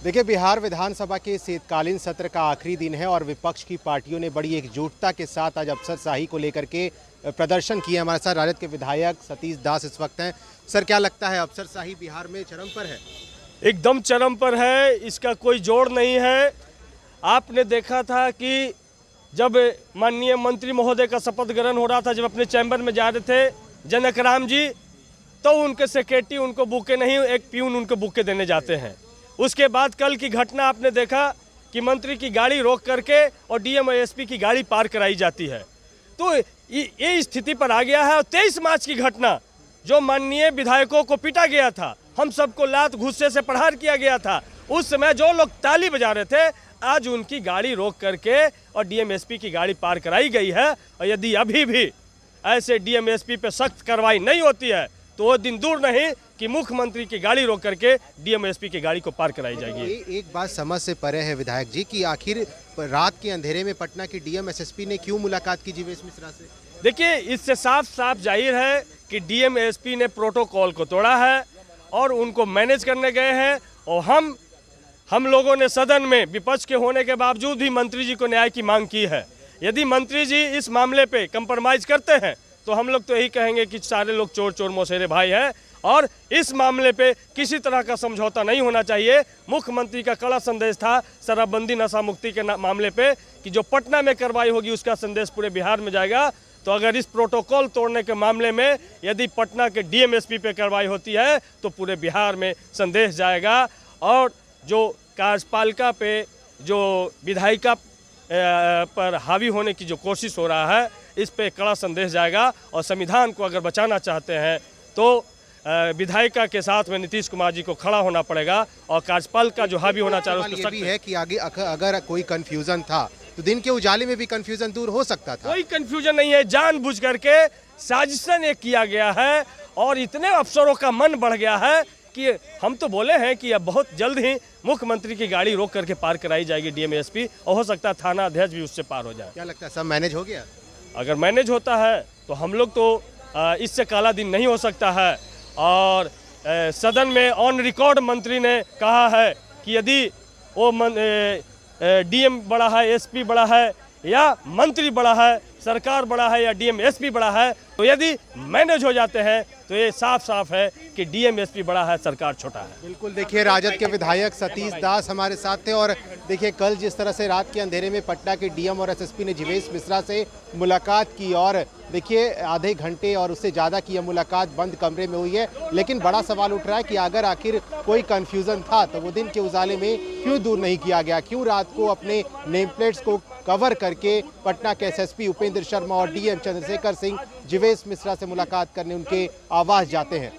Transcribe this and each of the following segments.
देखिए, बिहार विधानसभा के शीतकालीन सत्र का आखिरी दिन है और विपक्ष की पार्टियों ने बड़ी एकजुटता के साथ आज अफसरशाही को लेकर के प्रदर्शन किया। हमारे साथ राजद के विधायक सतीश दास इस वक्त हैं। सर, क्या लगता है अफसरशाही बिहार में चरम पर है? एकदम चरम पर है, इसका कोई जोड़ नहीं है। आपने देखा था कि जब माननीय मंत्री महोदय का शपथ ग्रहण हो रहा था, जब अपने चैम्बर में जा रहे थे जनक राम जी, तो उनके सेक्रेटरी उनको बुके नहीं, एक प्यून उनको बुके देने जाते हैं। उसके बाद कल की घटना आपने देखा कि मंत्री की गाड़ी रोक करके और डीएम और एसपी की गाड़ी पार कराई जाती है। तो ये स्थिति पर आ गया है। और 23 मार्च की घटना, जो माननीय विधायकों को पीटा गया था, हम सबको लात घुस्से से प्रहार किया गया था, उस समय जो लोग ताली बजा रहे थे, आज उनकी गाड़ी रोक करके और डीएम एसपी की गाड़ी पार कराई गई है। और यदि अभी भी ऐसे डीएम एसपी पे सख्त कार्रवाई नहीं होती है तो वो दिन दूर नहीं कि मुख्यमंत्री की गाड़ी रोक करके डीएम एसपी की गाड़ी को पार कराई जाएगी। एक बात समझ से परे है विधायक जी कि आखिर रात के अंधेरे में पटना की डीएम एसएसपी ने क्यों मुलाकात की जीवेश मिश्रा से? देखिए, इससे साफ साफ जाहिर है कि डीएम एसपी ने प्रोटोकॉल को तोड़ा है और उनको मैनेज करने गए हैं। और हम लोगों ने सदन में विपक्ष के होने के बावजूद भी मंत्री जी को न्याय की मांग की है। यदि मंत्री जी इस मामले पे कंप्रोमाइज करते हैं तो हम लोग तो यही कहेंगे कि सारे लोग चोर चोर मौसेरे भाई हैं और इस मामले पे किसी तरह का समझौता नहीं होना चाहिए। मुख्यमंत्री का कड़ा संदेश था शराबबंदी नशा मुक्ति के मामले पे कि जो पटना में कार्रवाई होगी उसका संदेश पूरे बिहार में जाएगा। तो अगर इस प्रोटोकॉल तोड़ने के मामले में यदि पटना के डीएम एसपी पे कार्रवाई होती है तो पूरे बिहार में संदेश जाएगा। और जो कार्यपालिका पे जो विधायिका पर हावी होने की जो कोशिश हो रहा है, इस पे कड़ा संदेश जाएगा। और संविधान को अगर बचाना चाहते हैं तो विधायिका के साथ में नीतीश कुमार जी को खड़ा होना पड़ेगा और कार्यपालिका जो हावी होना चाहिए उसको भी है कि आगे अगर कोई कंफ्यूजन था तो दिन के उजाले में भी कंफ्यूजन दूर हो सकता था। कोई कंफ्यूजन नहीं है, जानबूझ करके साजिशन ये किया गया है और इतने अफसरों का मन बढ़ गया है कि हम तो बोले हैं कि अब बहुत जल्द ही मुख्यमंत्री की गाड़ी रोक करके पार कराई जाएगी डीएम एसपी, और हो सकता है थाना अध्यक्ष भी उससे पार हो जाए। क्या लगता है सब मैनेज हो गया? अगर मैनेज होता है तो हम लोग तो इससे काला दिन नहीं हो सकता है। और सदन में ऑन रिकॉर्ड मंत्री ने कहा है कि यदि वो डीएम बड़ा है, एसपी बड़ा है या मंत्री बड़ा है, सरकार बड़ा है या डीएम एसपी बड़ा है, तो यदि मैनेज हो जाते हैं तो ये साफ साफ है कि डीएम एसपी बड़ा है, सरकार छोटा है। बिल्कुल, देखिए राजद के विधायक सतीश दास हमारे साथ थे। और देखिए, कल जिस तरह से रात के अंधेरे में पटना के डीएम और एसएसपी ने जीवेश मिश्रा से मुलाकात की और देखिए आधे घंटे और उससे ज़्यादा की यह मुलाकात बंद कमरे में हुई है। लेकिन बड़ा सवाल उठ रहा है कि अगर आखिर कोई कन्फ्यूज़न था तो वो दिन के उजाले में क्यों दूर नहीं किया गया? क्यों रात को अपने नेम प्लेट्स को कवर करके पटना के एसएसपी उपेंद्र शर्मा और डीएम चंद्रशेखर सिंह जीवेश मिश्रा से मुलाकात करने उनके आवास जाते हैं?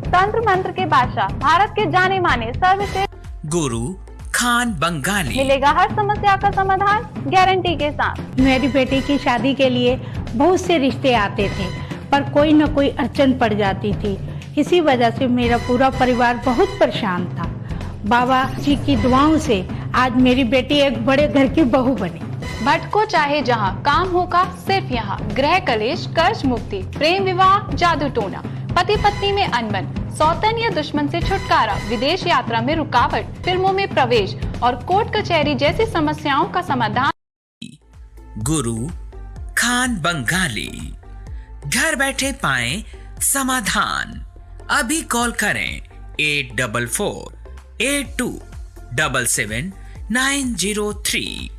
तंत्र मंत्र के बादशाह, भारत के जाने माने सर्वश्रेष्ठ गुरु खान बंगाली, मिलेगा हर समस्या का समाधान गारंटी के साथ। मेरी बेटी की शादी के लिए बहुत से रिश्ते आते थे पर कोई न कोई अड़चन पड़ जाती थी। इसी वजह से मेरा पूरा परिवार बहुत परेशान था। बाबा जी की दुआओं से आज मेरी बेटी एक बड़े घर की बहू बनी। भटको चाहे जहां, काम होगा सिर्फ यहाँ। गृह कलेश, कर्ज मुक्ति, प्रेम विवाह, जादू टोना, पति पत्नी में अनबन, सौतन या दुश्मन से छुटकारा, विदेश यात्रा में रुकावट, फिल्मों में प्रवेश और कोर्ट कचहरी जैसी समस्याओं का समाधान। गुरु खान बंगाली, घर बैठे पाएं समाधान। अभी कॉल करें 8448277903।